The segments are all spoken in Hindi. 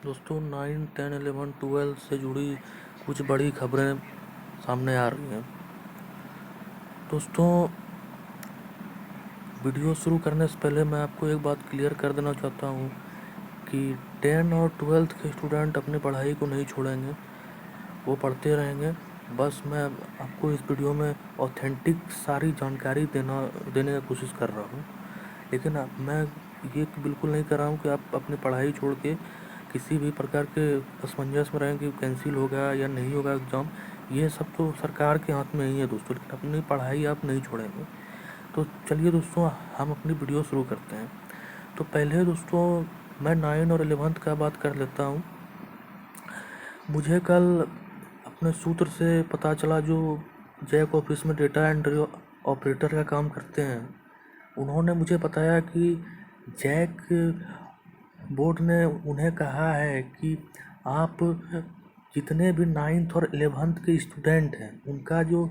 दोस्तों 9, 10, 11, 12 से जुड़ी कुछ बड़ी खबरें सामने आ रही हैं। दोस्तों, वीडियो शुरू करने से पहले मैं आपको एक बात क्लियर कर देना चाहता हूँ कि 10 और 12 के स्टूडेंट अपनी पढ़ाई को नहीं छोड़ेंगे, वो पढ़ते रहेंगे। बस मैं आपको इस वीडियो में ऑथेंटिक सारी जानकारी देने की कोशिश कर रहा हूँ, लेकिन मैं ये बिल्कुल नहीं कर रहा हूँ कि आप अपनी पढ़ाई छोड़ के किसी भी प्रकार के असमंजस में रहें कि कैंसिल होगा या नहीं होगा एग्ज़ाम। ये सब तो सरकार के हाथ में ही है दोस्तों, लेकिन अपनी पढ़ाई आप नहीं छोड़ेंगे। तो चलिए दोस्तों, हम अपनी वीडियो शुरू करते हैं। तो पहले दोस्तों मैं 9 और 11 का बात कर लेता हूँ। मुझे कल अपने सूत्र से पता चला, जो जैक ऑफिस में डेटा एंट्री ऑपरेटर का काम करते हैं, उन्होंने मुझे बताया कि जैक बोर्ड ने उन्हें कहा है कि आप जितने भी 9th और 11th के स्टूडेंट हैं, उनका जो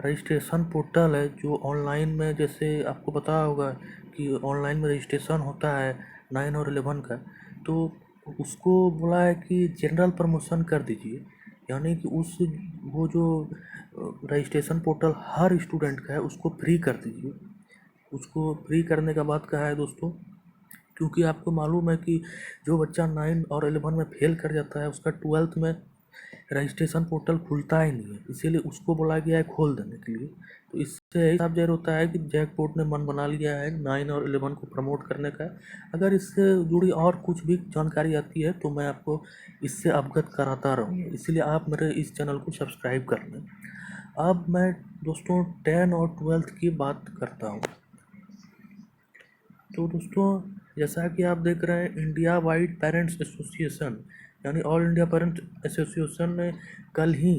रजिस्ट्रेशन पोर्टल है, जो ऑनलाइन में, जैसे आपको पता होगा कि ऑनलाइन में रजिस्ट्रेशन होता है 9 और 11 का, तो उसको बोला है कि जनरल प्रमोशन कर दीजिए। यानी कि वो जो रजिस्ट्रेशन पोर्टल हर स्टूडेंट का है, उसको फ्री कर दीजिए। उसको फ्री करने का बात कहा है दोस्तों, क्योंकि आपको मालूम है कि जो बच्चा 9 और 11 में फेल कर जाता है, उसका 12th में रजिस्ट्रेशन पोर्टल खुलता ही नहीं है, इसीलिए उसको बोला गया है खोल देने के लिए। तो इससे यही साफ ज़ाहिर होता है कि जैक बोर्ड ने मन बना लिया है 9 और 11 को प्रमोट करने का। अगर इससे जुड़ी और कुछ भी जानकारी आती है तो मैं आपको इससे अवगत कराता रहूँगा, इसीलिए आप मेरे इस चैनल को सब्सक्राइब कर लें। अब मैं दोस्तों 10 और 12 की बात करता हूँ। तो दोस्तों, जैसा कि आप देख रहे हैं, इंडिया वाइड पेरेंट्स एसोसिएशन यानी ऑल इंडिया पेरेंट्स एसोसिएशन ने कल ही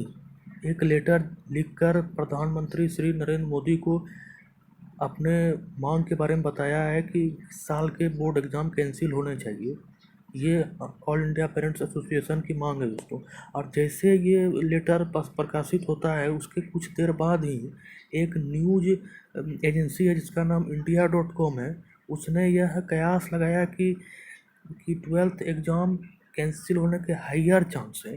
एक लेटर लिखकर प्रधानमंत्री श्री नरेंद्र मोदी को अपने मांग के बारे में बताया है कि इस साल के बोर्ड एग्ज़ाम कैंसिल होने चाहिए। ये ऑल इंडिया पेरेंट्स एसोसिएशन की मांग है दोस्तों। और जैसे ये लेटर प्रकाशित होता है, उसके कुछ देर बाद ही एक न्यूज़ एजेंसी है जिसका नाम India.com है, उसने यह कयास लगाया कि 12th एग्ज़ाम कैंसिल होने के हायर चांस है।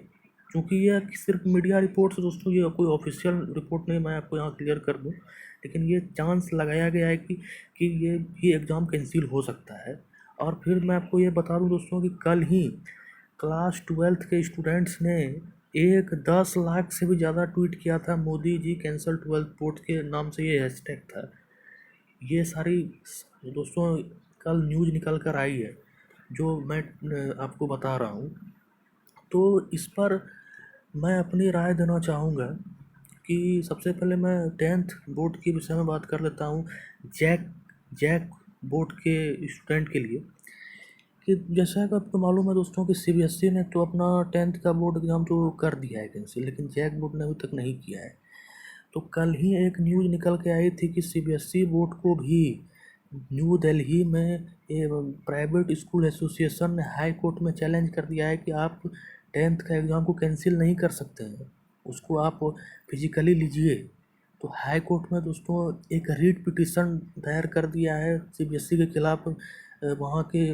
क्योंकि यह सिर्फ मीडिया रिपोर्ट्स दोस्तों, ये कोई ऑफिशियल रिपोर्ट नहीं, मैं आपको यहाँ क्लियर कर दूँ, लेकिन ये चांस लगाया गया है कि ये एग्ज़ाम कैंसिल हो सकता है। और फिर मैं आपको ये बता दूँ दोस्तों कि कल ही क्लास 12th के स्टूडेंट्स ने 10 लाख से भी ज़्यादा ट्वीट किया था, Modi ji cancel 12th board के नाम से ये हैशटैग था। ये सारी दोस्तों कल न्यूज़ निकल कर आई है, जो मैं आपको बता रहा हूँ। तो इस पर मैं अपनी राय देना चाहूँगा कि सबसे पहले मैं 10th बोर्ड के विषय में बात कर लेता हूँ, जैक जैक बोर्ड के स्टूडेंट के लिए। कि जैसा कि आपको मालूम है दोस्तों कि CBSE ने तो अपना 10th का बोर्ड एग्ज़ाम तो कर दिया है कैंसिल, लेकिन जैक बोर्ड ने अभी तक नहीं किया है। तो कल ही एक न्यूज़ निकल के आई थी कि CBSE बोर्ड को भी न्यू दिल्ली में प्राइवेट स्कूल एसोसिएशन ने हाई कोर्ट में चैलेंज कर दिया है कि आप 10th का एग्ज़ाम को कैंसिल नहीं कर सकते हैं, उसको आप फिजिकली लीजिए। तो हाई कोर्ट में दोस्तों एक रीट पिटीशन दायर कर दिया है CBSE के खिलाफ, वहाँ के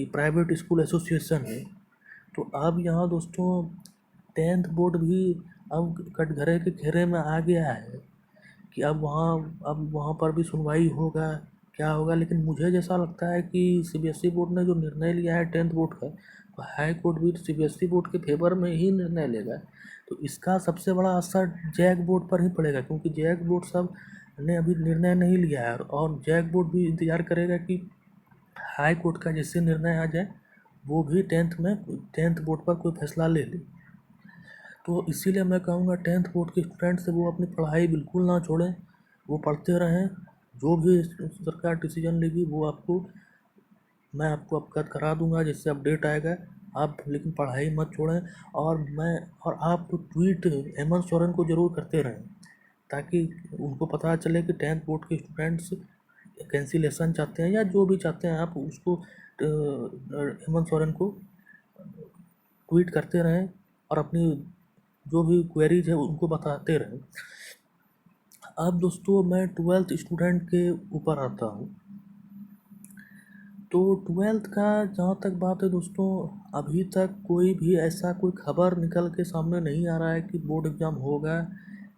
प्राइवेट स्कूल एसोसिएशन है। तो अब यहाँ दोस्तों 10th बोर्ड भी अब कटघरे के घेरे में आ गया है कि अब वहाँ पर भी सुनवाई होगा, क्या होगा। लेकिन मुझे जैसा लगता है कि CBSE बोर्ड ने जो निर्णय लिया है 10th बोर्ड का, तो हाई कोर्ट भी CBSE बोर्ड के फेवर में ही निर्णय लेगा। तो इसका सबसे बड़ा असर जैक बोर्ड पर ही पड़ेगा, क्योंकि जैक बोर्ड सब ने अभी निर्णय नहीं लिया है, और जैक बोर्ड भी इंतज़ार करेगा कि हाई कोर्ट का जिससे निर्णय आ जाए, वो भी 10th बोर्ड पर कोई फैसला ले ले। तो इसीलिए मैं कहूँगा 10th बोर्ड के स्टूडेंट से वो अपनी पढ़ाई बिल्कुल ना छोड़ें, वो पढ़ते रहें। जो भी सरकार डिसीजन लेगी वो मैं आपको अवगत करा दूंगा, जिससे अपडेट आएगा। आप लेकिन पढ़ाई मत छोड़ें। और आप ट्वीट हेमंत सोरेन को ज़रूर करते रहें, ताकि उनको पता चले कि 10th बोर्ड के स्टूडेंट्स कैंसिलेशन चाहते हैं या जो भी चाहते हैं, आप उसको हेमंत सोरेन को ट्वीट करते रहें और अपनी जो भी क्वेरीज है उनको बताते रहें। अब दोस्तों मैं 12th स्टूडेंट के ऊपर आता हूँ। तो 12th का जहाँ तक बात है दोस्तों, अभी तक कोई भी ऐसा कोई खबर निकल के सामने नहीं आ रहा है कि बोर्ड एग्ज़ाम होगा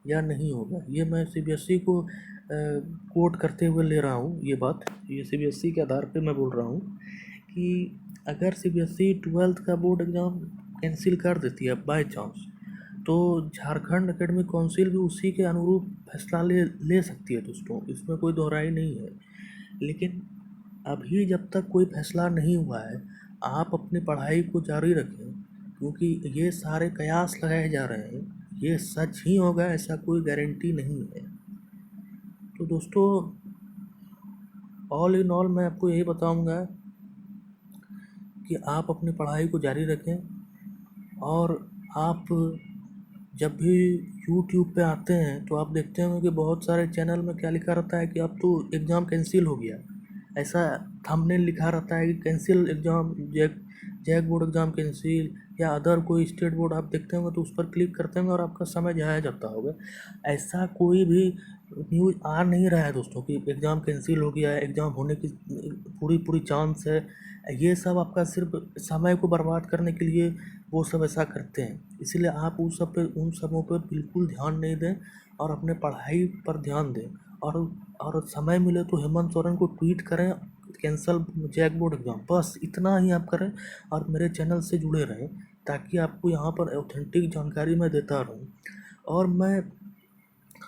या नहीं होगा। ये मैं सीबीएसई को कोट करते हुए ले रहा हूँ ये बात। ये सीबीएसई के आधार पे मैं बोल रहा हूँ कि अगर सीबीएसई 12th का बोर्ड एग्ज़ाम कैंसिल कर देती है बाय चांस, तो झारखंड एकेडमिक काउंसिल भी उसी के अनुरूप फैसला ले सकती है दोस्तों, इसमें कोई दोहराई नहीं है। लेकिन अभी जब तक कोई फैसला नहीं हुआ है, आप अपनी पढ़ाई को जारी रखें, क्योंकि ये सारे कयास लगाए जा रहे हैं, ये सच ही होगा ऐसा कोई गारंटी नहीं है। तो दोस्तों, ऑल इन ऑल मैं आपको यही बताऊंगा कि आप अपनी पढ़ाई को जारी रखें, और आप जब भी यूट्यूब पे आते हैं तो आप देखते होंगे कि बहुत सारे चैनल में क्या लिखा रहता है कि अब तो एग्ज़ाम कैंसिल हो गया, ऐसा थंबनेल लिखा रहता है कि cancel exam, JAC board exam cancel, या अदर कोई स्टेट बोर्ड आप देखते होंगे तो उस पर क्लिक करते होंगे और आपका समय जाया जाता होगा। ऐसा कोई भी न्यूज़ आ नहीं रहा है दोस्तों कि एग्ज़ाम कैंसिल हो गया है, एग्ज़ाम होने की पूरी पूरी चांस है। ये सब आपका सिर्फ समय को बर्बाद करने के लिए वो सब ऐसा करते हैं। इसलिए आप उन सबों पर बिल्कुल ध्यान नहीं दें और अपने पढ़ाई पर ध्यान दें। और समय मिले तो हेमंत सोरेन को ट्वीट करें, कैंसल जैक बोर्ड एग्ज़ाम, बस इतना ही आप करें और मेरे चैनल से जुड़े रहें, ताकि आपको यहाँ पर ऑथेंटिक जानकारी मैं देता रहूँ। और मैं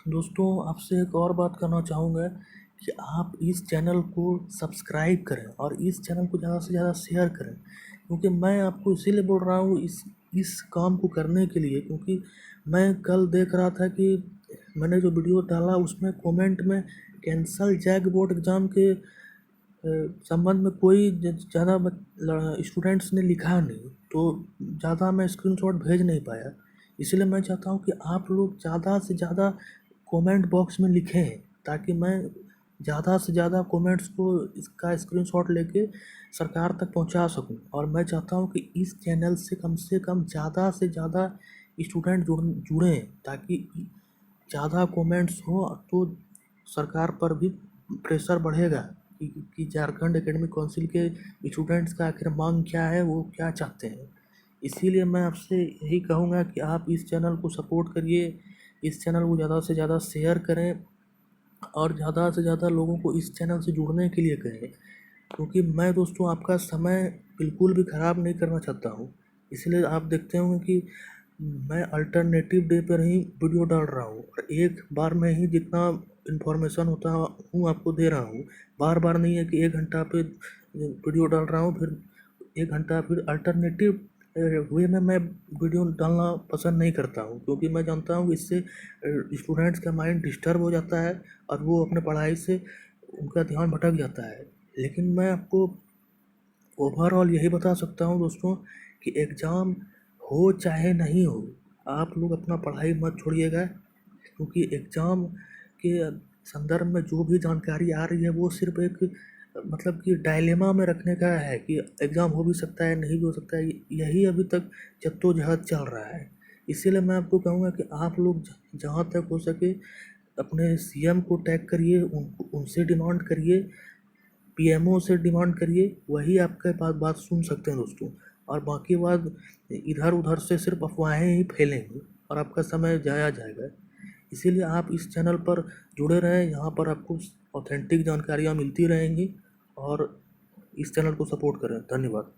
दोस्तों आपसे एक और बात करना चाहूँगा कि आप इस चैनल को सब्सक्राइब करें और इस चैनल को ज़्यादा से ज़्यादा शेयर करें, क्योंकि मैं आपको इसीलिए बोल रहा हूँ इस काम को करने के लिए, क्योंकि मैं कल देख रहा था कि मैंने जो वीडियो डाला उसमें कमेंट में कैंसल जैक बोर्ड एग्ज़ाम के संबंध में कोई ज़्यादा स्टूडेंट्स ने लिखा नहीं, तो ज़्यादा मैं स्क्रीनशॉट भेज नहीं पाया। इसलिए मैं चाहता हूँ कि आप लोग ज़्यादा से ज़्यादा कमेंट बॉक्स में लिखें, ताकि मैं ज़्यादा से ज़्यादा कमेंट्स को इसका स्क्रीनशॉट लेके सरकार तक पहुंचा सकूं। और मैं चाहता हूं कि इस चैनल से कम ज़्यादा से ज़्यादा स्टूडेंट जुड़ें, ताकि ज़्यादा कमेंट्स हो तो सरकार पर भी प्रेशर बढ़ेगा कि झारखंड एकेडमिक काउंसिल के स्टूडेंट्स का आखिर मांग क्या है, वो क्या चाहते हैं। इसीलिए मैं आपसे यही कहूँगा कि आप इस चैनल को सपोर्ट करिए, इस चैनल को ज़्यादा से ज़्यादा शेयर करें और ज़्यादा से ज़्यादा लोगों को इस चैनल से जुड़ने के लिए कहें, क्योंकि मैं दोस्तों आपका समय बिल्कुल भी ख़राब नहीं करना चाहता हूँ। इसलिए आप देखते होंगे कि मैं अल्टरनेटिव डे पर ही वीडियो डाल रहा हूँ और एक बार में ही जितना इन्फॉर्मेशन होता हूँ आपको दे रहा हूँ। बार बार नहीं है कि 1 घंटा पे वीडियो डाल रहा हूँ फिर 1 घंटा फिर अल्टरनेटिव वे में मैं वीडियो डालना पसंद नहीं करता हूँ, क्योंकि मैं जानता हूँ इससे स्टूडेंट्स का माइंड डिस्टर्ब हो जाता है और वो अपने पढ़ाई से उनका ध्यान भटक जाता है। लेकिन मैं आपको ओवरऑल यही बता सकता हूँ दोस्तों कि एग्ज़ाम हो चाहे नहीं हो, आप लोग अपना पढ़ाई मत छोड़िएगा, क्योंकि एग्ज़ाम के संदर्भ में जो भी जानकारी आ रही है वो सिर्फ एक मतलब कि डायलेमा में रखने का है कि एग्ज़ाम हो भी सकता है, नहीं भी हो सकता है। यही अभी तक जद्दोजहद चल रहा है। इसीलिए मैं आपको कहूँगा कि आप लोग जहाँ तक हो सके अपने सीएम को टैग करिए, उनसे डिमांड करिए, पीएमओ से डिमांड करिए, वही आपके पास बात सुन सकते हैं दोस्तों। और बाकी बात इधर उधर से सिर्फ अफवाहें ही फैलेंगी और आपका समय जाया जाएगा। इसीलिए आप इस चैनल पर जुड़े रहें, यहाँ पर आपको ऑथेंटिक जानकारियाँ मिलती रहेंगी, और इस चैनल को सपोर्ट करें। धन्यवाद।